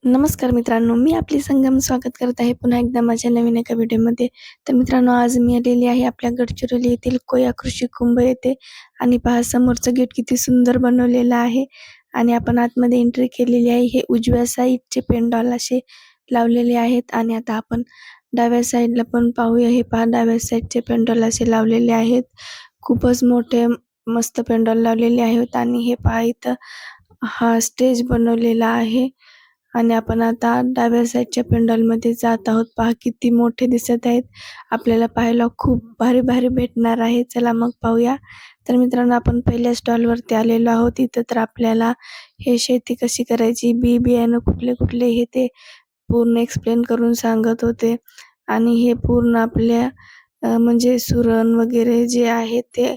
नमस्कार मित्रांनो, मी आपली संगम स्वागत करत आहे पुन्हा एकदा माझ्या नवीन एका व्हिडिओमध्ये. तर मित्रांनो, आज मी आलेली आहे आपल्या गडचिरोली येथील कोया कृषी कुंभ येथे आणि पहा समोरचं गेट किती सुंदर बनवलेलं आहे आणि आपण आतमध्ये एंट्री केलेली आहे. हे उजव्या साईडचे पेंडॉल असे लावलेले आहेत आणि आता आपण डाव्या साईडला पण पाहूया. हे पहा डाव्या साईडचे पेंडॉल असे लावलेले आहेत. खूपच मोठे मस्त पेंडॉल लावलेले आहेत आणि हे पहा इथं हा स्टेज बनवलेला आहे. आणि आपण आता डाव्या साईडच्या पेंडॉलमध्ये जात आहोत. पहा किती मोठे दिसत आहेत. आपल्याला पाहायला खूप भारी भारी भेटणार आहे. चला मग पाहूया. तर मित्रांनो, आपण पहिल्या स्टॉलवरती आलेलो आहोत. इथं तर आपल्याला हे शेती कशी करायची, बियाणं कुठले कुठले हे ते पूर्ण एक्सप्लेन करून सांगत होते. आणि हे पूर्ण आपल्या म्हणजे सुरण वगैरे जे आहे ते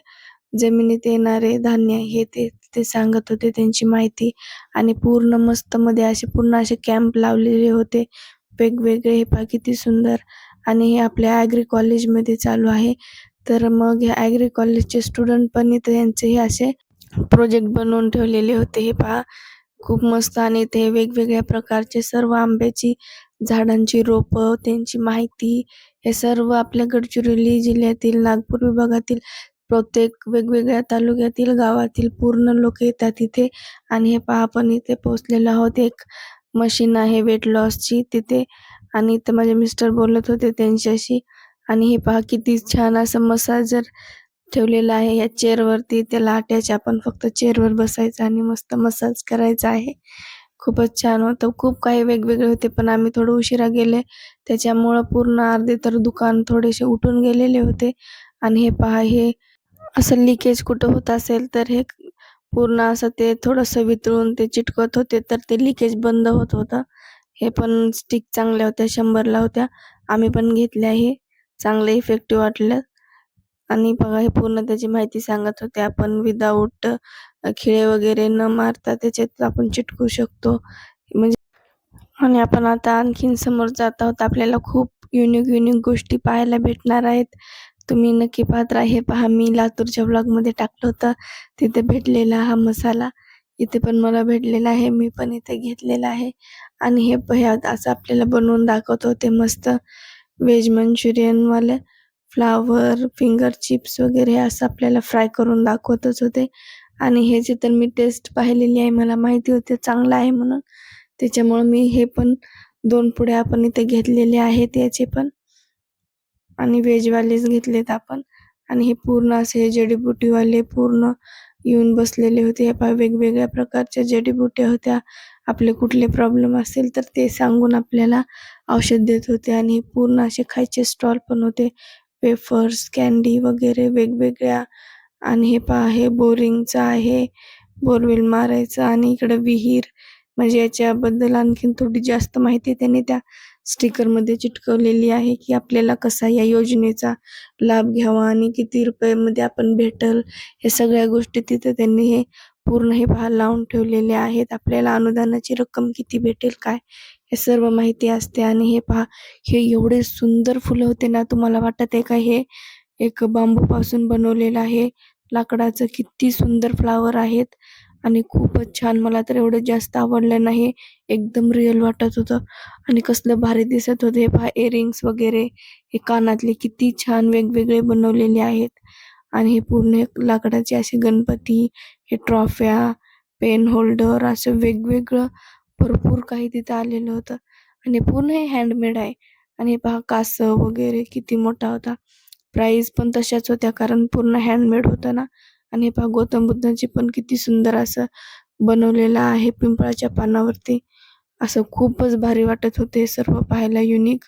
जमिनीत येणारे धान्य हे ते ते सांगत होते त्यांची माहिती. आणि पूर्ण मस्त मध्ये पूर्ण असे कॅम्प लावलेले होते वेगवेगळे. हे पहा किती सुंदर. आणि हे आपल्या ॲग्री कॉलेजमध्ये चालू आहे. तर मग ह्या ॲग्री कॉलेजचे स्टुडंट पण इथे यांचे हे असे प्रोजेक्ट बनवून ठेवलेले होते. हे पहा खूप मस्त. आणि ते वेगवेगळ्या प्रकारचे सर्व आंब्याची झाडांची रोपं, त्यांची माहिती, हे सर्व आपल्या गडचिरोली जिल्ह्यातील, नागपूर विभागातील प्रत्येक वेगवेगळ्या तालुक्यातील, गावातील पूर्ण लोक येतात इथे. आणि हे पहा आपण इथे पोहोचलेलो आहोत. एक मशीन आहे वेट लॉसची तिथे आणि इथं माझे मिस्टर बोलत होते त्यांच्याशी. आणि हे पहा किती छान असं मसाजर ठेवलेलं आहे या चेअरवरती. त्याला अटॅच, आपण फक्त चेअरवर बसायचं आणि मस्त मसाज करायचा आहे. खूपच छान होतं. खूप काही वेगवेगळे होते पण आम्ही थोडं उशिरा गेले त्याच्यामुळं पूर्ण अर्धे तर दुकान थोडेसे उठून गेलेले होते. आणि हे पहा, हे असं लिकेज कुठं होत असेल तर हे पूर्ण असं ते थोडंसं वितळून ते चिटकवत होते तर ते लिकेज बंद होत होतं. हे पण स्टिक चांगल्या होत्या, 100ला होत्या. आम्ही पण घेतल्या. हे चांगलं इफेक्टिव्ह वाटलं. आणि बघा हे पूर्ण त्याची माहिती सांगत होते. आपण विदाऊट खिळे वगैरे न मारता त्याच्यात आपण चिटकवू शकतो. म्हणजे आणि आपण आता आणखीन समोर जात आहोत. आपल्याला खूप युनिक गोष्टी पाहायला भेटणार आहेत. तुम्ही नक्की पाहत राहा. हे पहा, मी लातूरच्या व्लॉगमध्ये टाकलं होतं. तिथे भेटलेला हा मसाला इथे पण मला भेटलेला आहे. मी पण इथे घेतलेला आहे. आणि हे असं आपल्याला बनवून दाखवत होते मस्त व्हेज मंचुरियनवाले फ्लावर, फिंगर चिप्स वगैरे असं आपल्याला फ्राय करून दाखवतच होते. आणि ह्याची तर मी टेस्ट पाहिलेली आहे. मला माहिती होते चांगलं आहे म्हणून. त्याच्यामुळं मी हे पण 2 पुड्या आपण इथे घेतलेले आहेत याचे पण. आणि व्हेजवालेच घेतलेत आपण. आणि हे पूर्ण असे जडीबुटीवाले पूर्ण येऊन बसलेले होते. हे पहा वेगवेगळ्या प्रकारच्या जडीबुट्या होत्या. आपले कुठले प्रॉब्लेम असेल तर ते सांगून आपल्याला औषध देत होते. आणि पूर्ण असे खायचे स्टॉल पण होते. वेफर्स, कँडी वगैरे वेगवेगळ्या. आणि हे पहा, हे बोरिंगचं आहे. बोरवेल मारायचं. आणि इकडं विहीर, म्हणजे याच्याबद्दल आणखीन थोडी जास्त माहिती त्यांनी त्या स्टिकरमध्ये चिटकवलेली आहे, की आपल्याला कसा या योजनेचा लाभ घ्यावा आणि किती रुपयामध्ये आपण भेटल, हे सगळ्या गोष्टी तिथे त्यांनी हे पूर्ण हे पहा लावून ठेवलेले आहेत. आपल्याला अनुदानाची रक्कम किती भेटेल काय, हे सर्व माहिती असते. आणि हे पहा, हे एवढे सुंदर फुलं होते ना, तुम्हाला वाटत आहे का हे एक बांबूपासून बनवलेलं आहे लाकडाचं. किती सुंदर फ्लावर आहेत आणि खूपच छान. मला तर एवढं जास्त आवडलं नाही. एकदम रिअल वाटत होतं आणि कसलं भारी दिसत होते. हे पहा इयरिंग्स वगैरे, हे कानातले किती छान वेगवेगळे बनवलेले आहेत. आणि हे पूर्ण एक लाकडाचे असे गणपती, हे ट्रॉफ्या, पेन होल्डर असं वेगवेगळं भरपूर काही तिथं आलेलं होतं. आणि पूर्ण हे हँडमेड आहे. आणि हे पहा कासव वगैरे किती मोठा होता. प्राईज पण तशाच होत्या कारण पूर्ण हँडमेड होतं ना. आणि हे पहा गौतम बुद्धांची पण किती सुंदर असं बनवलेलं आहे पिंपळाच्या पानावरती. असं खूपच भारी वाटत होते सर्व पाहायला युनिक.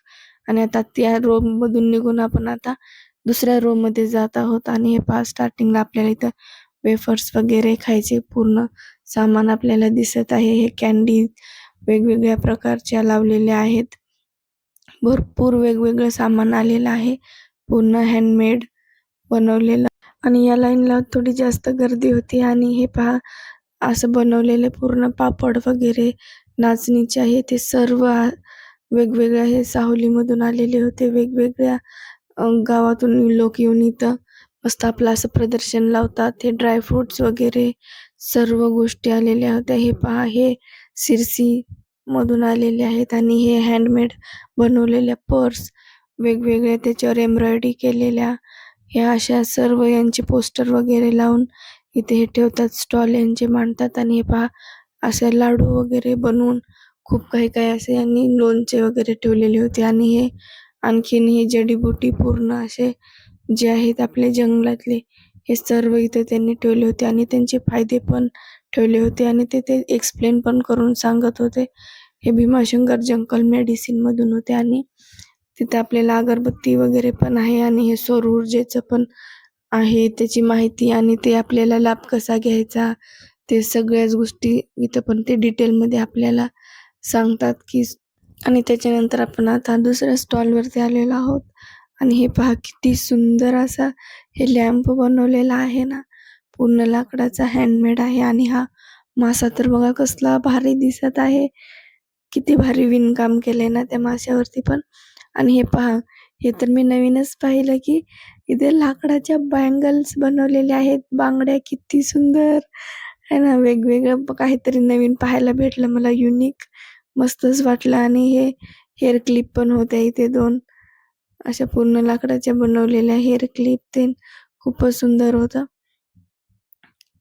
आणि आता त्या रोमधून निघून आपण आता दुसऱ्या रोमध्ये जात आहोत. आणि हे पहा स्टार्टिंगला आपल्याला इथं वेफर्स वगैरे खायचे पूर्ण सामान आपल्याला दिसत आहे. हे कँडी वेगवेगळ्या प्रकारच्या लावलेल्या आहेत. भरपूर वेगवेगळं सामान आलेलं आहे. पूर्ण हँडमेड बनवलेलं. आणि या लाईनला थोडी जास्त गर्दी होती. आणि हे पहा असं बनवलेले पूर्ण पापड वगैरे नाचणीचे आहे ते सर्व वेगवेगळ्या हे सावलीमधून आलेले होते. वेगवेगळ्या गावातून लोक येऊन इथं मस्त आपलं असं प्रदर्शन लावतात. हे ड्रायफ्रुट्स वगैरे सर्व गोष्टी आलेल्या होत्या. हे पहा, हे सिरसी मधून आलेले आहेत आणि हे हँडमेड बनवलेल्या पर्स, वेगवेगळ्या त्याच्यावर एम्ब्रॉयडरी केलेल्या, ह्या अशा सर्व यांचे पोस्टर वगैरे लावून इथे हे ठेवतात, स्टॉल यांचे मांडतात. आणि हे पहा असे लाडू वगैरे बनवून खूप काही असे यांनी लोणचे वगैरे ठेवलेले होते. आणि हे आणखीन ही जडीबुटी पूर्ण असे जे आहेत आपले जंगलातले, हे सर्व इथे त्यांनी ठेवले होते आणि त्यांचे फायदे पण ठेवले होते आणि ते एक्सप्लेन पण करून सांगत होते. हे भीमाशंकर जंगल मेडिसिनमधून होते आणि तिथे आपल्याला अगरबत्ती वगैरे पण आहे आणि हे सौर ऊर्जेचं पण आहे, त्याची माहिती आणि ते आपल्याला लाभ कसा घ्यायचा, ते सगळ्याच गोष्टी इथं पण ते डिटेलमध्ये आपल्याला सांगतात की. आणि त्याच्यानंतर आपण आता दुसऱ्या स्टॉलवरती आलेलो आहोत आणि हे पहा किती सुंदर असा हे लॅम्प बनवलेला आहे ना, पूर्ण लाकडाचा हँडमेड आहे. आणि हा मासा तर बघा कसला भारी दिसत आहे. किती भारी विणकाम केलंय ना त्या माशावरती पण. आणि हे पहा, हे तर मी नवीनच पाहिलं की इथे लाकडाच्या बँगल्स बनवलेल्या आहेत, बांगड्या किती सुंदर आहे ना, वेगवेगळं काहीतरी नवीन पाहायला भेटलं मला, युनिक मस्तच वाटलं. आणि हे हेअर क्लिप पण होत्या इथे 2 अशा पूर्ण लाकडाच्या बनवलेल्या हेअर क्लिप तेन खूपच सुंदर होतं.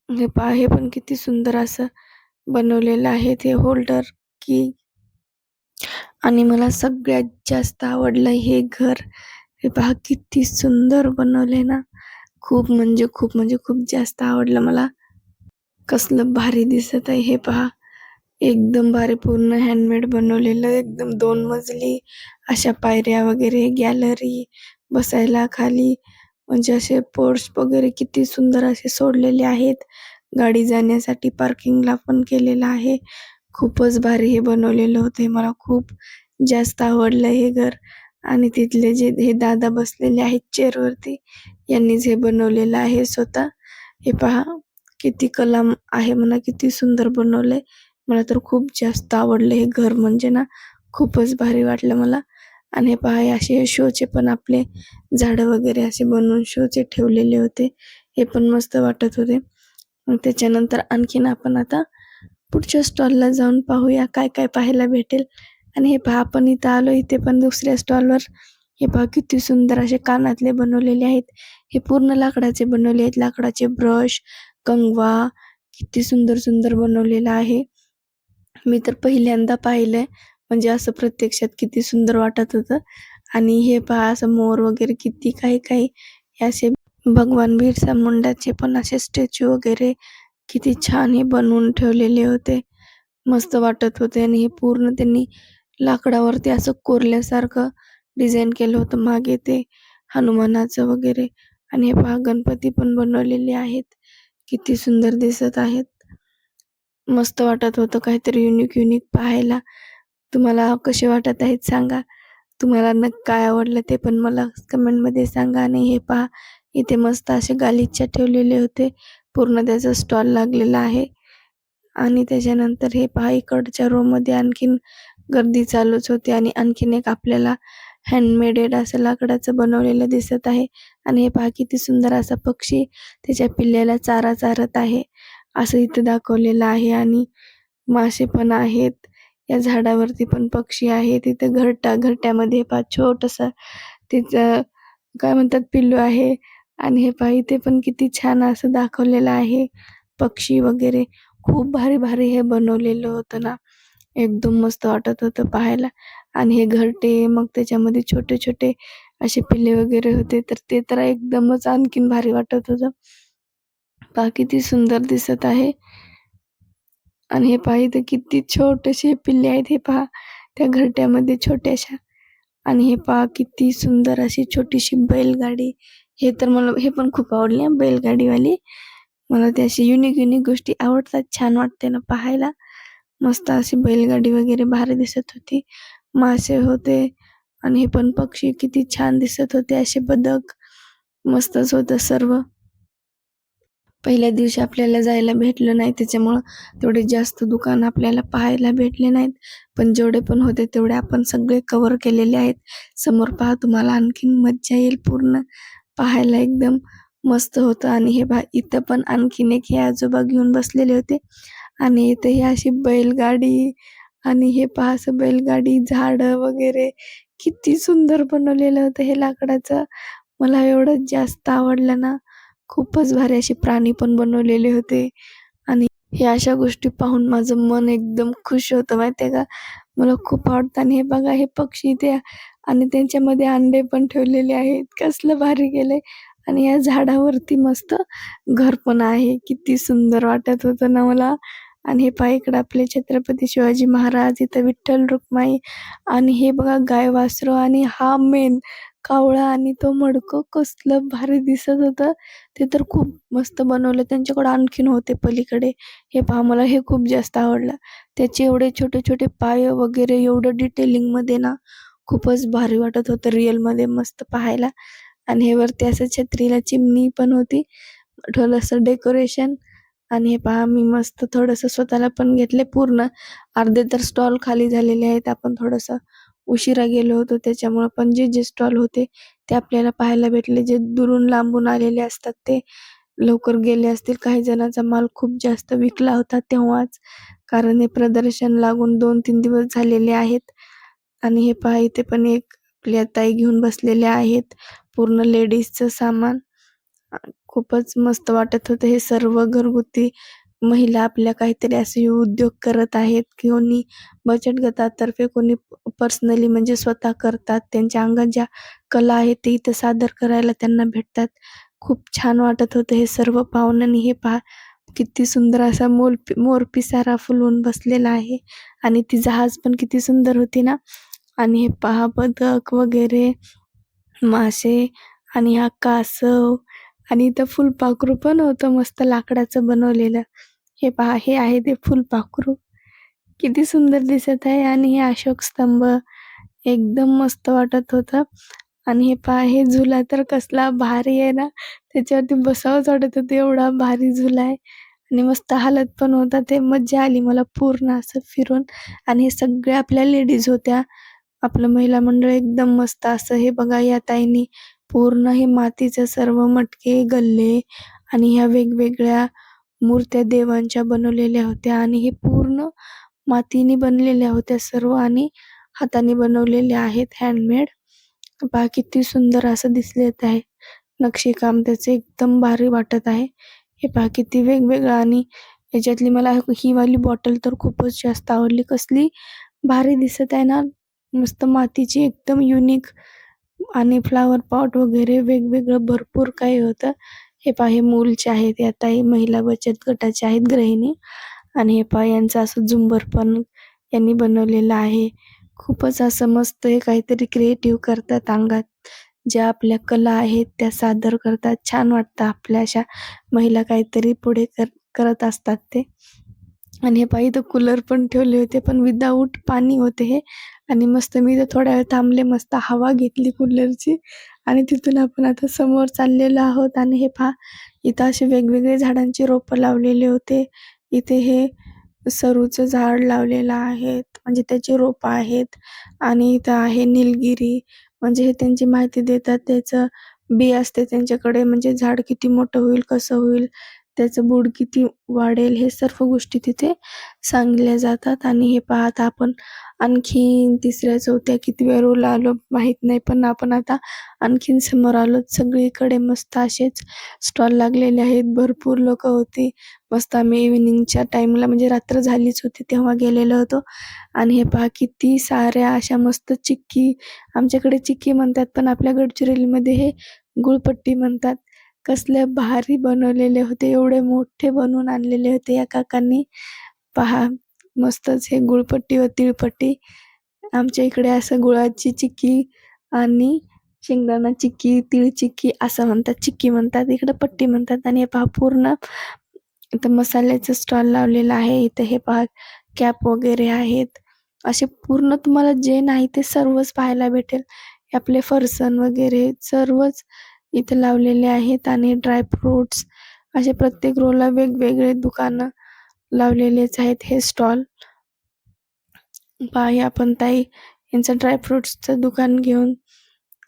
हे पहा, हे पण किती सुंदर असं बनवलेलं आहे ते होल्डर की. आणि मला सगळ्यात जास्त आवडलं हे घर. हे पहा किती सुंदर बनवलंय ना, खूप जास्त आवडलं मला. कसलं भारी दिसत आहे हे पहा. एकदम भारी पूर्ण हँडमेड बनवलेलं, एकदम 2 मजली अशा पायऱ्या वगैरे, गॅलरी, बसायला खाली म्हणजे असे पोर्च वगैरे किती सुंदर असे सोडलेले आहेत. गाडी जाण्यासाठी पार्किंगला पण केलेलं आहे. खूपच भारी हे बनवलेलं होतं. मला खूप जास्त आवडलं हे घर. आणि तिथले जे हे दादा बसलेले आहेत चेअरवरती, यांनीच हे बनवलेलं आहे स्वतः. हे पहा किती कला आहे म्हणा, किती सुंदर बनवलंय. मला तर खूप जास्त आवडलं हे घर, म्हणजे ना खूपच भारी वाटलं मला. आणि हे पहा, हे असे शोचे पण आपले झाडं वगैरे असे बनवून शोचे ठेवलेले होते. हे पण मस्त वाटत होते. मग त्याच्यानंतर आणखीन आपण आता पुढच्या स्टॉलला जाऊन पाहूया काय पाहायला भेटेल. आणि हे पहा, आपण इथं आलो, इथे पण दुसऱ्या स्टॉलवर हे पहा किती सुंदर असे कानातले बनवलेले आहेत. हे पूर्ण लाकडाचे बनवले आहेत. लाकडाचे ब्रश, कंगवा किती सुंदर बनवलेलं आहे. मी तर पहिल्यांदा पाहिलंय, म्हणजे असं प्रत्यक्षात किती सुंदर वाटत होतं. आणि हे पहा असं मोर वगैरे किती काही हे असे भगवान बिरसा मुंडाचे पण असे स्टॅच्यू वगैरे किती छान हे बनवून ठेवलेले होते. मस्त वाटत होते. आणि हे पूर्ण त्यांनी लाकडावरती असं कोरल्यासारखं डिझाइन केलं होतं मागे ते हनुमानाचं वगैरे. आणि हे पहा गणपती पण बनवलेले आहेत. किती सुंदर दिसत आहेत. मस्त वाटत होतं काहीतरी युनिक पाहायला. तुम्हाला कसे वाटत आहेत सांगा. तुम्हाला काय आवडलं ते पण मला कमेंटमध्ये सांगा. आणि हे पहा, इथे मस्त असे गालिचा ठेवलेले होते. पूर्ण त्याचा स्टॉल लागलेला आहे. आणि त्याच्यानंतर हे पहा, इकडच्या रोमध्ये आणखीन गर्दी चालूच होती. आणि आणखीन एक आपल्याला हँडमेडेड असं लाकडाचं बनवलेलं दिसत आहे. आणि हे पहा किती सुंदर असा पक्षी त्याच्या पिल्ल्याला चारा चारत आहे, असं इथं दाखवलेलं आहे. आणि मासे पण आहेत. या झाडावरती पण पक्षी आहे. तिथं घरट्यामध्ये पहा छोटंसं तिचं काय म्हणतात पिल्लू आहे. आणि हे पहा इथे पण किती छान असं दाखवलेलं आहे पक्षी वगैरे. खूप भारी हे बनवलेलं होतं ना, एकदम मस्त वाटत होतं पाहायला. आणि हे घरटे, मग त्याच्यामध्ये छोटे असे पिल्ले वगैरे होते, तर ते तर एकदमच आणखीन भारी वाटत होतं. पहा किती सुंदर दिसत आहे. आणि हे पहा इथे किती छोटेसे पिल्ले आहेत. हे पहा त्या घरट्यामध्ये छोट्याशा. आणि हे पहा किती सुंदर अशी छोटीशी बैलगाडी. हे तर मला हे पण खूप आवडली हां, बैलगाडीवाली. मला ते अशी युनिक गोष्टी आवडतात. छान वाटते ना पाहायला. मस्त अशी बैलगाडी वगैरे भारी दिसत होती. मासे होते. आणि हे पण पक्षी किती छान दिसत होते. असे बदक मस्तच होतं सर्व. पहिल्या दिवशी आपल्याला जायला भेटलं नाही, त्याच्यामुळं तेवढे जास्त दुकान आपल्याला पाहायला भेटले नाहीत. पण जेवढे पण होते तेवढे आपण सगळे कव्हर केलेले आहेत. समोर पहा, तुम्हाला आणखीन मज्जा येईल पूर्ण पाहायला, एकदम मस्त होतं. आणि हे पहा इथं पण आणखीन एक हे आजोबा घेऊन बसलेले होते. आणि इथे ही अशी बैलगाडी आणि हे पहा असं बैलगाडी, झाडं वगैरे किती सुंदर बनवलेलं होतं हे लाकडाचं. मला एवढं जास्त आवडलं ना, खूपच भारी असे प्राणी पण बनवलेले होते आणि हे अशा गोष्टी पाहून माझं मन एकदम खुश होतं माहिती आहे का. मला खूप आवडतं आणि हे बघा हे पक्षी ते आणि त्यांच्यामध्ये अंडे पण ठेवलेले आहेत. कसलं भारी केलंय आणि या झाडावरती मस्त घर पण आहे. किती सुंदर वाटत होतं ना मला. आणि हे पहा इकडं आपले छत्रपती शिवाजी महाराज, इथं विठ्ठल रुक्माई आणि हे बघा गाय वासरू आणि हा मेन कावळा आणि तो मडकं कसलं भारी दिसत होतं. ते तर खूप मस्त बनवलं. त्यांच्याकडे आणखीन होते पलीकडे. हे पहा मला हे खूप जास्त आवडलं. त्याचे एवढे छोटे-छोटे पाय वगैरे एवढं डिटेलिंगमध्ये ना, खूपच भारी वाटत होतं रिअलमध्ये मस्त पाहायला. आणि हे वरती असं छत्रीला चिमणी पण होती. थोडंसं डेकोरेशन आणि हे पहा मी मस्त थोडंसं स्वतःला पण घेतले पूर्ण. अर्धे तर स्टॉल खाली झालेले आहेत. आपण थोडंसं उशिरा गेलो होतो त्याच्यामुळं पण जे स्टॉल होते ते आपल्याला पाहायला भेटले. जे दुरून लांबून आलेले असतात ते लवकर गेले असतील. काही जणांचा माल खूप जास्त विकला होता तेव्हाच. कारण हे प्रदर्शन लागून 2-3 दिवस झालेले आहेत. आणि हे पहा इथे पण एक आपल्या ताई घेऊन बसलेल्या आहेत. पूर्ण लेडीजचं सामान. अ, खूपच मस्त वाटत होतं. हे सर्व घरगुती महिला आपल्या काहीतरी असे उद्योग करत आहेत. कोणी बचत गटातर्फे, कोणी पर्सनली म्हणजे स्वतः करतात. त्यांच्या अंगात ज्या कला आहेत ते इथं सादर करायला त्यांना भेटतात. खूप छान वाटत होतं हे सर्व पाहून आणि हे पहा किती सुंदर असा मोर पिसारा फुलवून बसलेला आहे आणि ती जहाज पण किती सुंदर होती ना. आणि हे पहा बदक वगैरे, मासे आणि हा कासव आणि इथं फुलपाखरू पण होतं मस्त लाकडाचं बनवलेलं. हे पहा हे आहे ते फुलपाखरू. किती सुंदर दिसत आहे आणि हे अशोक स्तंभ एकदम मस्त वाटत होतं. आणि हे पहा हे झुला तर कसला भारी आहे ना, त्याच्यावरती बसावंच वाटत होतं एवढा भारी झुला आहे आणि मस्त हालत पण होता. ते मज्जा आली मला पूर्ण असं फिरून आणि हे सगळ्या आपल्या लेडीज होत्या. आपलं महिला मंडळ एकदम मस्त असं हे बघा या ताईंनी पूर्ण हे मातीचं सर्व मटके, गल्ले आणि ह्या वेगवेगळ्या मूर्त्या देवांच्या बनवलेल्या होत्या आणि हे पूर्ण मातीने बनलेल्या होत्या सर्व आणि हाताने बनवलेल्या आहेत हँडमेड. पहा किती सुंदर असं दिसत आहे. नक्षीकाम त्याचं एकदम भारी वाटत आहे. हे पहा किती वेगवेगळं आणि ह्याच्यातली मला ही वाली बॉटल तर खूपच जास्त आवडली. कसली भारी दिसत आहे ना. मस्त मातीची एकदम युनिक आणि फ्लॉवर पॉट वगैरे वेगवेगळं भरपूर काही होतं. हे पहा हे मूलचे आहेत. या ताई महिला बचत गटाच्या आहेत गृहिणी आणि हे पहा यांचं असं झुंबर पण यांनी बनवलेलं आहे. खूपच असं मस्त हे काहीतरी क्रिएटिव्ह करतात अंगात. ज्या आपल्या कला आहेत त्या सादर करतात. छान वाटतं आपल्या अशा महिला काहीतरी पुढे करत असतात ते. आणि हे पहा इथं कूलर पण ठेवले होते, पण विदाऊट पाणी होते हे आणि मस्त मी इथं थोडा वेळ थांबले, मस्त हवा घेतली कूलरची आणि तिथून आपण आता समोर चाललेलो आहोत आणि हे पहा इथं असे वेगवेगळे झाडांची रोपं लावलेले होते. इथे हे सरूचं झाड लावलेलं आहे, म्हणजे त्याची रोपं आहेत आणि इथं आहे निलगिरी, म्हणजे हे त्यांची माहिती देतात. त्याचं बी असते त्यांच्याकडे, म्हणजे झाड किती मोठं होईल, कसं होईल, त्याचं बुड किती वाढेल, हे सर्व गोष्टी तिथे सांगितल्या जातात. आणि हे पहा आपण आणखीन 3ऱ्या-4थ्या कितव्या रोला आलो माहीत नाही, पण आपण आता आणखीन समोर आलो. सगळीकडे मस्त असेच स्टॉल लागलेले आहेत. भरपूर लोकं होती. मस्त आम्ही इव्हनिंगच्या टाईमला म्हणजे रात्र झालीच होती तेव्हा गेलेलो होतो. आणि हे पहा किती साऱ्या अशा मस्त चिक्की, आमच्याकडे चिक्की म्हणतात, पण आपल्या गडचिरोलीमध्ये हे गुळपट्टी म्हणतात. कसले भारी बनवलेले होते. एवढे मोठे बनवून आणलेले होते या काकांनी. पहा मस्तच हे गुळपट्टी व तिळपट्टी. आमच्या इकडे असं गुळाची चिक्की आणि शेंगदाणा चिक्की, तीळ चिक्की असं म्हणतात. चिक्की म्हणतात, इकडं पट्टी म्हणतात. आणि हे पहा पूर्ण इथं मसाल्याचं स्टॉल लावलेला आहे. इथं हे पहा कॅप वगैरे आहेत. असे पूर्ण तुम्हाला जे नाही ते सर्वच पाहायला भेटेल. हे आपले फरसाण वगैरे सर्वच इथे लावलेले आहेत आणि ड्रायफ्रुट्स असे प्रत्येक रोला वेगवेगळे दुकानं लावलेलेच आहेत हे स्टॉल. पहा हे आपण ताई यांचं ड्रायफ्रुट्सचं दुकान घेऊन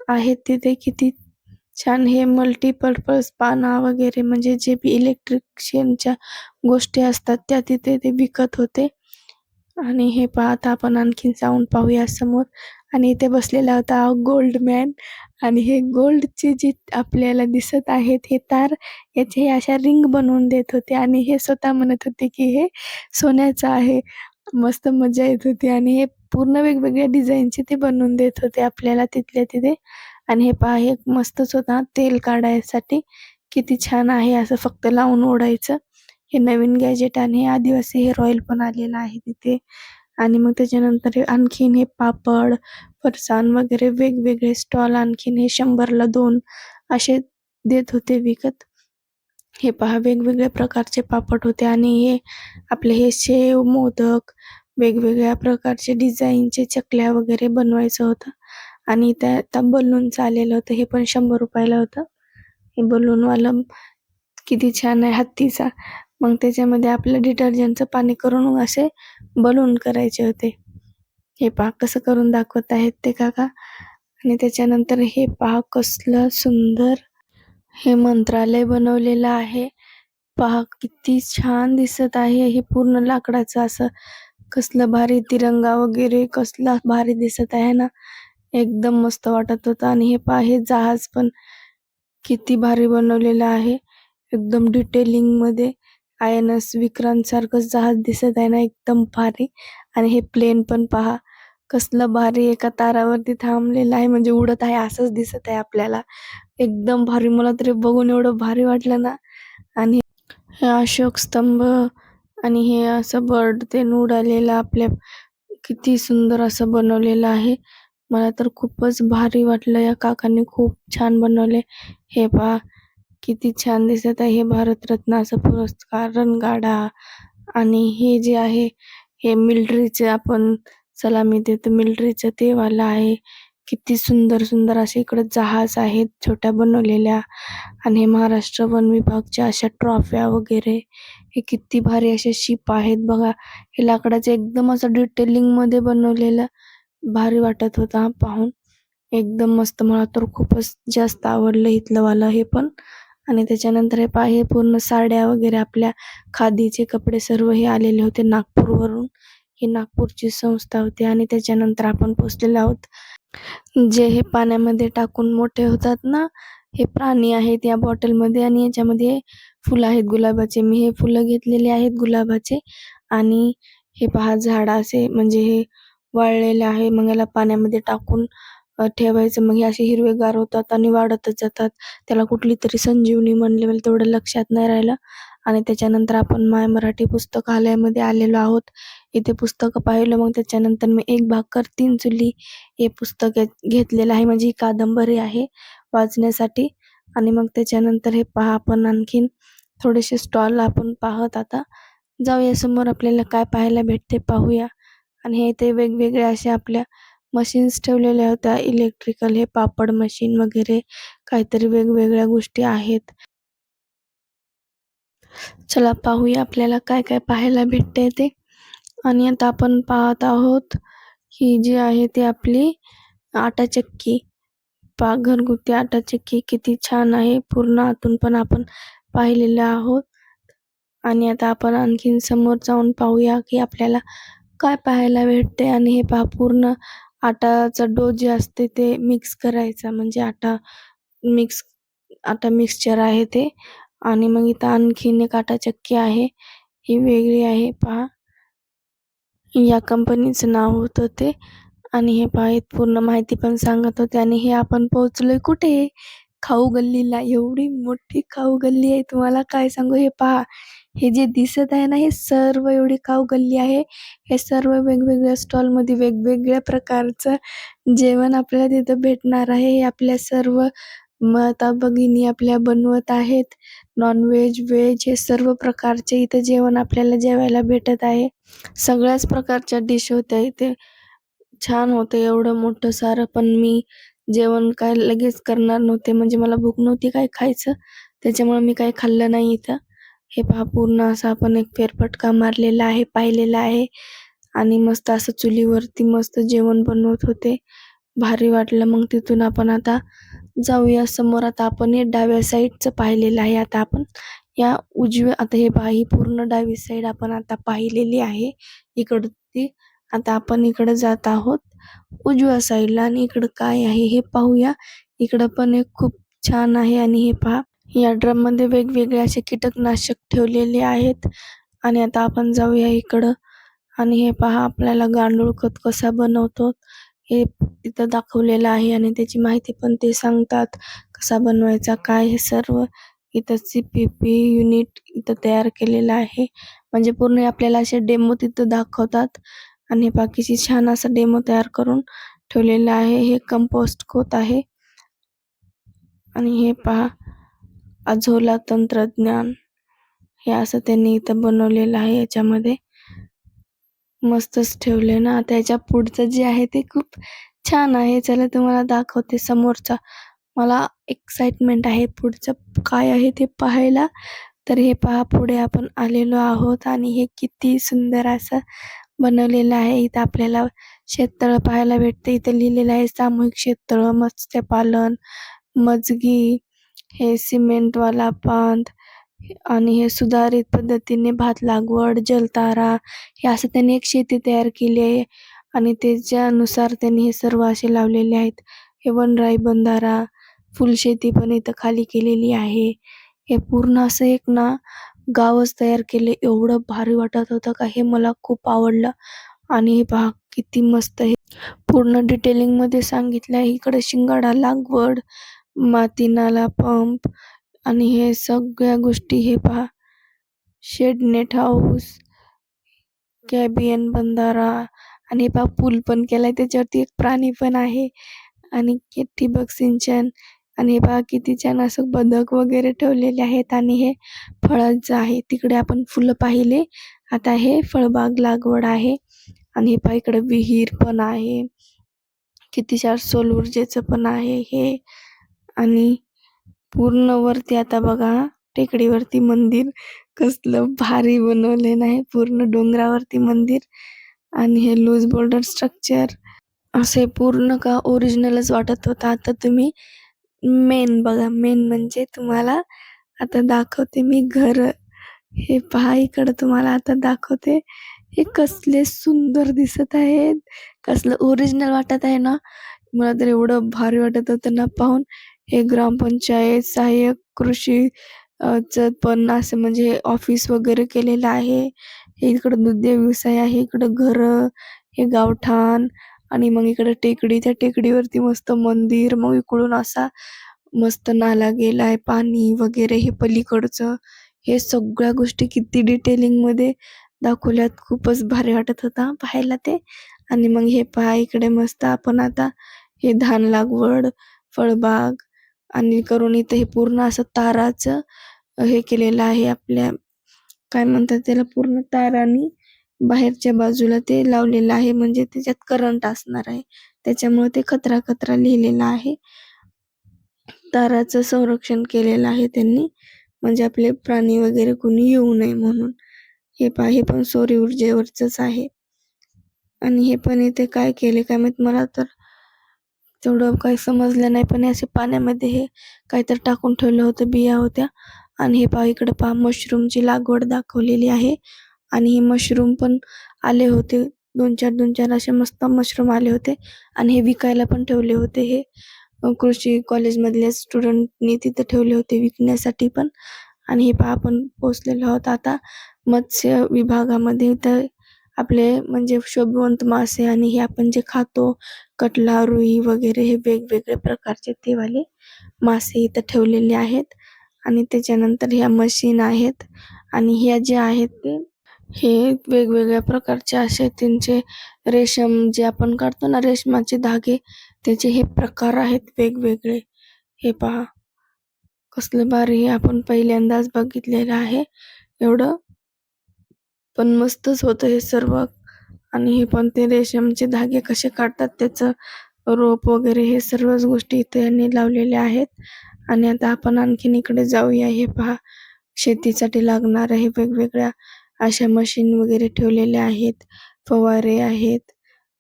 आहेत तिथे. किती छान हे मल्टीपर्पज पाना वगैरे म्हणजे जे बी इलेक्ट्रिशियनच्या गोष्टी असतात त्या तिथे ते विकत होते. आणि हे पहा आता आपण आणखीन जाऊन पाहूया समोर. आणि इथे बसलेला होता गोल्डमॅन. आणि हे गोल्डची जी आपल्याला दिसत आहेत हे तार, याचे हे अशा रिंग बनवून देत होते आणि हे स्वतः म्हणत होते की हे सोन्याचं आहे. मस्त मजा येत होती आणि हे पूर्ण वेगवेगळ्या डिझाईनचे ते बनवून देत होते आपल्याला तिथल्या तिथे. आणि हे पहा हे मस्तच होता तेल काढायसाठी. किती छान आहे, असं फक्त लावून ओढायचं. हे नवीन गॅजेट आणि हे आदिवासी हेअर ऑइल पण आलेलं आहे तिथे. आणि मग त्याच्यानंतर हे आणखीन हे पापड, फरसाण वगैरे वेगवेगळे स्टॉल आणखीन हे 100ला 2 असे देत होते विकत. हे पहा वेगवेगळ्या प्रकारचे पापड होते आणि हे आपले हे शेव, मोदक, वेगवेगळ्या प्रकारचे डिझाईनचे चकल्या वगैरे बनवायचं होतं. आणि त्या आता बलूनचं आलेलं होतं, हे पण 100 ला होतं. हे बलूनवालं किती छान आहे हत्तीचा. मग त्याच्यामध्ये आपलं डिटर्जंटचं पाणी करून असे बलून करायचे होते. हे पहा कसं करून दाखवत आहेत ते काका. आणि त्याच्यानंतर हे पहा कसलं सुंदर हे मंत्रालय बनवलेलं आहे. पहा किती छान दिसत आहे. हे पूर्ण लाकडाचं असं कसलं भारी तिरंगा वगैरे कसला भारी दिसत आहे ना. एकदम मस्त वाटत होतं. आणि हे पहा हे जहाज पण किती भारी बनवलेलं आहे. एकदम डिटेलिंगमध्ये INS विक्रांत सारखंच जहाज दिसत आहे ना, एकदम भारी. आणि हे प्लेन पण पहा कसलं भारी एका तारावरती थांबलेलं आहे, म्हणजे उडत आहे असंच दिसत आहे आपल्याला. एकदम भारी, मला तरी बघून एवढं भारी वाटलं ना. आणि हे अशोक स्तंभ आणि हे असं बर्ड ते उडालेलं आपल्या किती सुंदर असं बनवलेलं आहे. मला तर खूपच भारी वाटलं. या काकांनी खूप छान बनवले. हे पहा किती छान दिसत आहे. हे भारतरत्नाचा पुरस्कार, रणगाडा आणि हे जे आहे हे मिलिटरीचे आपण सलामी देतो मिलिटरीचं ते वालं आहे. किती सुंदर सुंदर असे इकडे जहाज आहेत छोट्या बनवलेल्या. आणि हे महाराष्ट्र वन विभागच्या अशा ट्रॉफ्या वगैरे. हे किती भारी असे शिप आहेत बघा. हे लाकडाचं एकदम असं डिटेलिंगमध्ये बनवलेलं भारी वाटत होतं हा पाहून. एकदम मस्त, मला तर खूपच जास्त आवडलं इथलं वालं हे पण. आणि त्याच्यानंतर हे पहा हे पूर्ण साड्या वगैरे आपल्या खादीचे कपडे सर्व हे आलेले होते नागपूरवरून. ही नागपूरची संस्था होती. आणि त्याच्यानंतर आपण पोहोचलेलो आहोत जे हे पाण्यामध्ये टाकून मोठे होतात ना, हे प्राणी आहेत या बॉटलमध्ये. आणि याच्यामध्ये फुलं आहेत गुलाबाचे. मी हे फुलं घेतलेले आहेत गुलाबाचे. आणि हे पहा झाड असे म्हणजे हे वाळलेले आहे. मग याला पाण्यामध्ये टाकून ठेवायचं. मग हे असे हिरवेगार होतात आणि वाढतच जातात. त्याला कुठली तरी संजीवनी म्हणले, मला तेवढं लक्षात नाही राहिलं. आणि त्याच्यानंतर आपण माय मराठी पुस्तकालयामध्ये आलेलो आहोत. इथे पुस्तकं पाहिलं. मग त्याच्यानंतर मी एक भाकर तीन चुली हे पुस्तक घेतलेलं आहे, म्हणजे ही कादंबरी आहे वाचण्यासाठी. आणि मग त्याच्यानंतर हे पहा आपण आणखीन थोडेसे स्टॉल आपण पाहत आता जाऊया समोर, आपल्याला काय पाहायला भेटते पाहूया. आणि हे इथे वेगवेगळ्या अशा आपल्या मशीन्स ठेवलेल्या होत्या इलेक्ट्रिकल, हे पापड मशीन वगैरे काहीतरी वेगवेगळ्या गोष्टी आहेत. चला पाहूया आपल्याला काय काय पाहायला भेटते ते. आणि आता आपण पाहत आहोत ही जी आहे ती आपली आटा चक्की. पहा घरगुती आटा चक्की किती छान आहे. पूर्ण आतून पण आपण पाहिलेलं आहोत. आणि आता आपण आणखीन समोर जाऊन पाहूया की आपल्याला काय पाहायला भेटते. आणि हे पहा पूर्ण आटाचा डो जे असते ते मिक्स करायचा, म्हणजे मिक्स आटा मिक्सचर आहे ते. आणि मग इथं आणखीन एक आटा चक्की आहे, ही वेगळी आहे पहा. या कंपनीचं नाव होतं ते. आणि हे पहा पूर्ण माहिती पण सांगत होते. आणि हे आपण पोहोचलोय कुठे? खाऊ गल्लीला. एवढी मोठी खाऊ गल्ली आहे, तुम्हाला काय सांगू. हे पहा हे जे दिसत आहे ना, हे सर्व एवढी खाऊ गल्ली आहे. हे सर्व वेगवेगळ्या स्टॉलमध्ये वेगवेगळ्या प्रकारचं जेवण आपल्याला तिथं भेटणार आहे. हे आपल्या सर्व माता भगिनी आपल्या बनवत आहेत. नॉन-व्हेज, व्हेज हे सर्व प्रकारचे इथं जेवण आपल्याला जेवायला भेटत आहे. सगळ्याच प्रकारच्या डिश होत्या इथे. छान होतं एवढं मोठं सारं. पण मी जेवण काय लगेच करणार नव्हते, म्हणजे मला भूक नव्हती काय खायचं. त्याच्यामुळे मी काही खाल्लं नाही इथं. हे पहा पूर्ण असं आपण एक फेरफटका मारलेला आहे, पाहिलेला आहे. आणि मस्त असं चुलीवरती मस्त जेवण बनवत होते. भारी वाटलं. मग तिथून आपण आता जाऊया समोर. आता आपण हे डाव्या साईडचं पाहिलेलं आहे आता आपण, या आता हे पहा, ही पूर्ण डावी साईड आपण आता पाहिलेली आहे. इकडची आता आपण इकडे जात आहोत उजव्या साईडला आणि इकडं काय आहे हे पाहूया. इकडं पण एक खूप छान आहे आणि हे पहा, या ड्रममध्ये वेगवेगळे असे कीटकनाशक ठेवलेले आहेत. आणि आता आपण जाऊया इकडं आणि हे पहा, आपल्याला गांडूळ खत कसा बनवतो हे तिथं दाखवलेलं आहे आणि त्याची माहिती पण ते सांगतात. कसा बनवायचा काय हे सर्व इथं CPP युनिट इथं तयार केलेलं आहे. म्हणजे पूर्ण आपल्याला असे डेमो तिथं दाखवतात आणि हे पहा किती छान असा डेमो तयार करून ठेवलेलं आहे. हे कंपोस्ट खत आहे आणि हे पहा, अझोला तंत्रज्ञान हे असं त्यांनी इथं बनवलेलं आहे. याच्यामध्ये मस्तच ठेवले ना. आता याच्या पुढचं जे आहे ते खूप छान आहे. चला तुम्हाला दाखवते समोरचा. मला एक्साइटमेंट आहे पुढचं काय आहे ते पाहायला. तर हे पहा, पुढे आपण आलेलो आहोत आणि हे किती सुंदर असं बनवलेलं आहे. इथं आपल्याला शेततळं पाहायला भेटतं. इथं लिहिलेलं आहे सामूहिक शेततळं, मत्स्यपालन, मजगी, हे सिमेंटवाला बांध आणि हे सुधारित पद्धतीने भात लागवड, जलतारा हे असं त्यांनी एक शेती तयार केली आहे आणि त्याच्यानुसार त्यांनी हे सर्व असे लावलेले आहेत. हे वनराई बंधारा, फुलशेती पण इथं खाली केलेली आहे. हे पूर्ण असं एक ना गावच तयार केले. एवढं भारी वाटत होतं का हे मला खूप आवडलं. आणि हे पहा किती मस्त हे पूर्ण डिटेलिंगमध्ये सांगितलं आहे. इकडे शिंगाडा लागवड, माती नाला पंप आणि हे सगळ्या गोष्टी हे पहा, शेड नेट हाऊस, कॅबियन बंधारा आणि हे पहा पूल पण केलाय. त्याच्यावरती एक प्राणी पण आहे आणि ठिबक सिंचन आणि हे पहा किती छान असं बदक वगैरे ठेवलेले आहेत आणि हे फळांचं आहे. तिकडे आपण फुलं पाहिले. आता हे फळबाग लागवड आहे आणि हे पहा इकडे विहीर पण आहे. किती छान सौर ऊर्जेचं पण आहे हे आणि पूर्ण वरती आता बघा टेकडीवरती मंदिर कसलं भारी बनवलेलं नाही. पूर्ण डोंगरावरती मंदिर आणि हे लूज बोल्डर स्ट्रक्चर असे पूर्ण का ओरिजिनलच वाटत होतं. आता तुम्ही मेन बघा, मेन म्हणजे तुम्हाला आता दाखवते मी घर. हे पहा इकडं तुम्हाला आता दाखवते. हे कसले सुंदर दिसत आहेत. कसलं ओरिजिनल वाटत आहे ना. मला तर एवढं भारी वाटत होतं ना पाहून. हे ग्रामपंचायत सहाय्यक कृषी चं पण असं म्हणजे ऑफिस वगैरे केलेलं आहे. हे इकडं दुग्ध व्यवसाय आहे. इकडं घरं, हे गावठाण आणि मग इकडं टेकडी. त्या टेकडीवरती मस्त मंदिर. मग इकडून असा मस्त नाला गेलाय, पाणी वगैरे हे पलीकडचं. हे सगळ्या गोष्टी किती डिटेलिंगमध्ये दाखवल्यात. खूपच भारी वाटत होता पाहायला ते. आणि मग हे पहा इकडे मस्त आपण आता हे धान लागवड, फळबाग आणि करून इथं हे पूर्ण असं ताराचं हे केलेलं आहे. आपल्या काय म्हणतात त्याला, पूर्ण तारांनी बाहेरच्या बाजूला ते लावलेलं आहे. म्हणजे त्याच्यात करंट असणार आहे. त्याच्यामुळे ते खतरा खतरा लिहिलेलं आहे. ताराचं संरक्षण केलेलं आहे त्यांनी. म्हणजे आपले प्राणी वगैरे कोणी येऊ नये म्हणून. हे पहा, हे पण सौर ऊर्जेवरचंच आहे. आणि हे पण इथे काय केले काय माहीत, मला तर तेवढं काही समजलं नाही. पण हे असे पाण्यामध्ये हे काहीतरी टाकून ठेवलं होतं, बिया होत्या. आणि हे पहा इकडं पहा मशरूमची लागवड दाखवलेली आहे. आणि हे मशरूम पण आले होते. 2-4 असे मस्त मशरूम आले होते आणि हे विकायला पण ठेवले होते. हे कृषी कॉलेजमधल्या स्टुडंटनी तिथं ठेवले होते विकण्यासाठी पण. आणि हे पहा आपण पोहोचलेलो आहोत आता मत्स्य विभागामध्ये. इथं आपले म्हणजे शोभवंत मासे आणि हे आपण जे खातो कटला, रुई वगैरे हे वेगवेगळे प्रकारचे ते वाले मासे इथं ठेवलेले आहेत. आणि त्याच्यानंतर ह्या मशीन आहेत आणि ह्या ज्या आहेत ते हे वेगवेगळ्या प्रकारचे असे त्यांचे रेशम जे आपण काढतो ना, रेशमाचे धागे, त्याचे हे प्रकार आहेत वेगवेगळे. हे पहा कसलं भारी, हे आपण पहिल्यांदाच बघितलेलं आहे एवढं. पण मस्तच होतं हे सर्व. आणि हे पण ते रेशमचे धागे कसे काढतात त्याचं रोप वगैरे हे सर्वच गोष्टी इथे यांनी लावलेल्या आहेत. आणि आता आपण आणखीन इकडे जाऊया. हे पहा शेतीसाठी लागणाऱ्या हे वेगवेगळ्या अशा मशीन वगैरे ठेवलेल्या आहेत. फवारे आहेत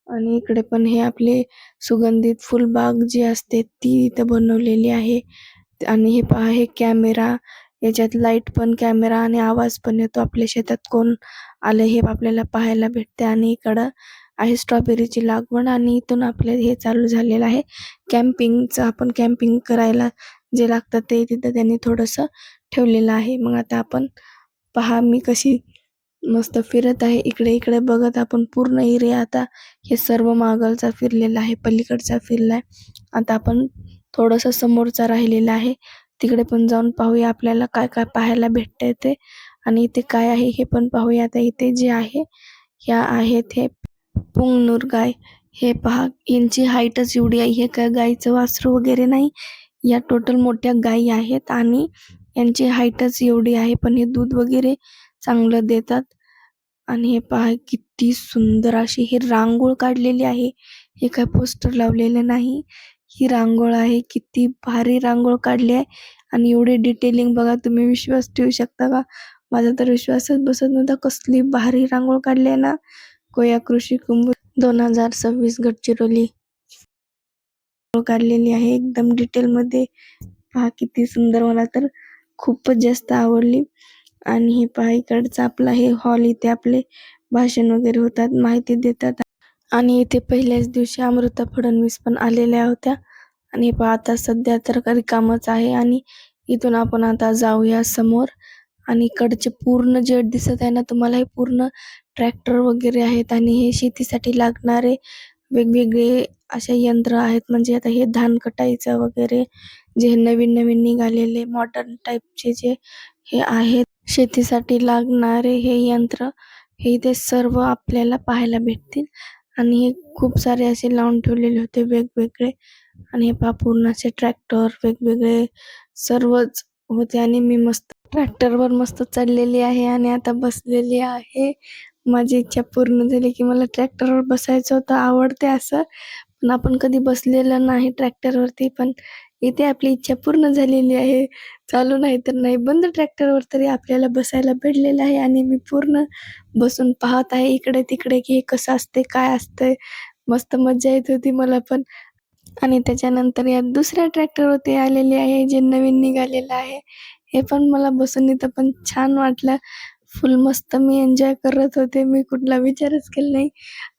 आणि इकडे पण हे आपले सुगंधित फुलबाग जी असते ती इथं बनवलेली आहे. आणि हे पहा हे कॅमेरा, याच्यात लाईट पण, कॅमेरा आणि आवाज पण येतो. आपल्या शेतात कोण आलं हे आपल्याला पाहायला भेटते. आणि इकडं आहे स्ट्रॉबेरीची लागवड आणि इथून आपलं हे चालू झालेलं आहे कॅम्पिंगचं. आपण कॅम्पिंग करायला जे लागतं ते तिथं त्यांनी थोडंसं ठेवलेलं आहे. मग आता आपण पहा मी कशी मस्त फिरत आहे इकडे इकडे बघत. आपण पूर्ण एरिया आता हे सर्व मागलचा फिरलेला आहे, पलीकडचा फिरलाय. आता आपण थोडंसं समोरचा राहिलेला आहे, तिकडे पण जाऊन पाहूया आपल्याला काय काय पाहायला भेटतंय ते. आणि इथे काय आहे हे पण पाहूया. आता इथे जे आहे ह्या आहेत हे पुंगनूर गाय. हे पहा यांची हाईटच एवढी आहे. हे काय गाईचं वासरू वगैरे नाही, या टोटल मोठ्या गायी आहेत आणि यांची हाईटच एवढी आहे. पण हे दूध वगैरे चांगलं देतात. आणि हे पहा किती सुंदर अशी ही रांगोळ काढलेली आहे. हे काय पोस्टर लावलेलं नाही, ही रांगोळ आहे. किती भारी रांगोळ काढली आहे आणि एवढी डिटेलिंग बघा. तुम्ही विश्वास ठेवू शकता का? माझा तर विश्वासच बसत नव्हता. कसली भारी रांगोळ काढली आहे ना. कोया कृषी कुंभ 2026 गडचिरोली काढलेली आहे एकदम डिटेलमध्ये. पहा किती सुंदर, मला तर खूपच जास्त आवडली. आणि हे पहा इकडचं आपलं हे हॉल, इथे आपले भाषण वगैरे होतात, माहिती देतात. आणि इथे पहिल्याच दिवशी अमृता फडणवीस पण आलेल्या होत्या. आणि हे पहा आता सध्या तर रिकामच आहे. आणि इथून आपण आता जाऊया समोर. आणि इकडचे पूर्ण जे दिसत आहे ना तुम्हाला, हे पूर्ण ट्रॅक्टर वगैरे आहेत आणि हे शेतीसाठी लागणारे वेगवेगळे असे यंत्र आहेत. म्हणजे आता हे धान कटाईचं वगैरे जे नवीन नवीन निघालेले मॉडर्न टाईपचे जे हे आहेत शेतीसाठी लागणारे हे यंत्र, हे इथे सर्व आपल्याला पाहायला भेटतील. आणि हे खूप सारे असे लावून ठेवलेले होते वेगवेगळे. आणि हे पहा पूर्ण असे ट्रॅक्टर वेगवेगळे सर्वच होते. आणि मी मस्त ट्रॅक्टरवर मस्त चढलेली आहे आणि आता बसलेली आहे. माझी इच्छा पूर्ण झाली की मला ट्रॅक्टरवर बसायचं होतं, आवडते असं, पण आपण कधी बसलेलं नाही ट्रॅक्टरवरती. पण इथे आपली इच्छा पूर्ण झालेली आहे. चालू नाही तर नाही, बंद ट्रॅक्टरवर तरी आपल्याला बसायला भेटलेलं आहे. आणि मी पूर्ण बसून पाहत आहे इकडे तिकडे की हे कसं असते, काय असतंय. मस्त मज्जा येत होती मला पण. आणि त्याच्यानंतर या दुसऱ्या ट्रॅक्टरवरती आलेले आहे जे नवीन निघालेलं आहे. हे पण मला बसून इथं पण छान वाटलं. फुल मस्त मी एन्जॉय करत होते. मी कुठला विचारच केला नाही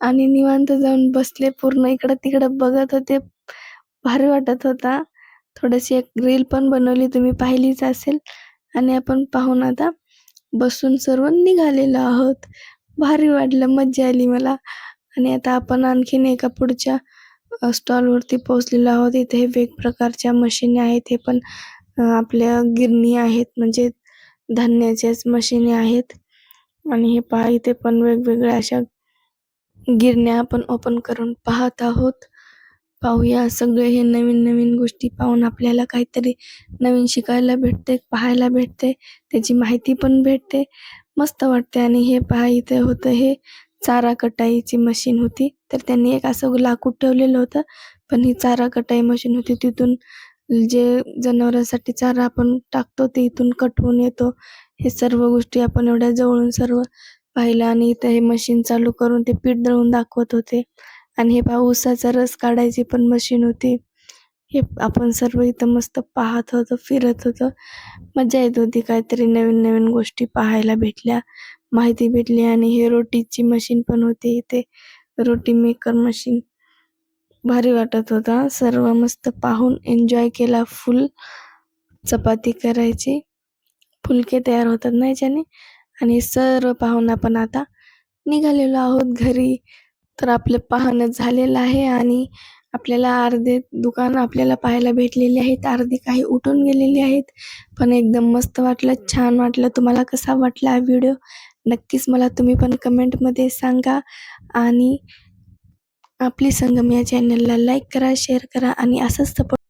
आणि निवांत जाऊन बसले, पूर्ण इकडं तिकडं बघत होते. भारी वाटत होता. थोडीशी एक रील पण बनवली, तुम्ही पाहिलीच असेल. आणि आपण पाहून आता बसून सर्व निघालेलो आहोत. भारी वाटलं, मज्जा आली मला. आणि आता आपण आणखीन एका पुढच्या स्टॉलवरती पोहोचलेलो आहोत. इथे हे वेग प्रकारच्या मशिनी आहेत. हे पण आपल्या गिरणी आहेत, म्हणजे धान्याच्याच मशिनी आहेत. आणि हे पहा इथे पण वेगवेगळ्या अशा गिरण्या आपण ओपन करून पाहत आहोत. पाहूया सगळे हे नवीन नवीन गोष्टी पाहून आपल्याला काहीतरी नवीन शिकायला भेटते, पाहायला भेटते, त्याची माहिती पण भेटते, मस्त वाटते. आणि हे पहा इथे होतं हे चारा कटाईची मशीन होती. तर त्यांनी एक असं लाकूड ठेवलेलं होतं, पण ही चारा कटाई मशीन होती. तिथून जे जनावरांसाठी चारा आपण टाकतो ते इथून कट होऊन येतो. हे सर्व गोष्टी आपण एवढ्या जवळून सर्व पाहिलं. आणि इथं हे मशीन चालू करून ते पीठ दळून दाखवत होते. आणि हे पहा ऊसाचा रस काढायची पण मशीन होती. हे आपण सर्व इथं मस्त पाहत होतो, फिरत होतो. मजा येत होती. काहीतरी नवीन नवीन गोष्टी पाहायला भेटल्या, माहिती भेटली. आणि हे रोटीची मशीन पण होती इथे, रोटी मेकर मशीन. भारी वाटत होता. सर्व मस्त पाहून एन्जॉय केला फुल. चपाती करायची, फुलके तयार होतात ना याच्याने. आणि सर्व पाहून आपण आता निघालेलो आहोत घरी. तर आपलं पाहणं झालेलं आहे आणि आपल्याला अर्धे दुकान आपल्याला पाहायला भेटलेली आहेत, अर्धी काही उठून गेलेली आहेत. पण एकदम मस्त वाटलं, छान वाटलं. तुम्हाला कसा वाटला हा व्हिडिओ नक्कीच मला तुम्ही पण कमेंटमध्ये सांगा. आणि आपली संगम या चॅनलला लाईक करा, शेअर करा आणि असंच सपोर्ट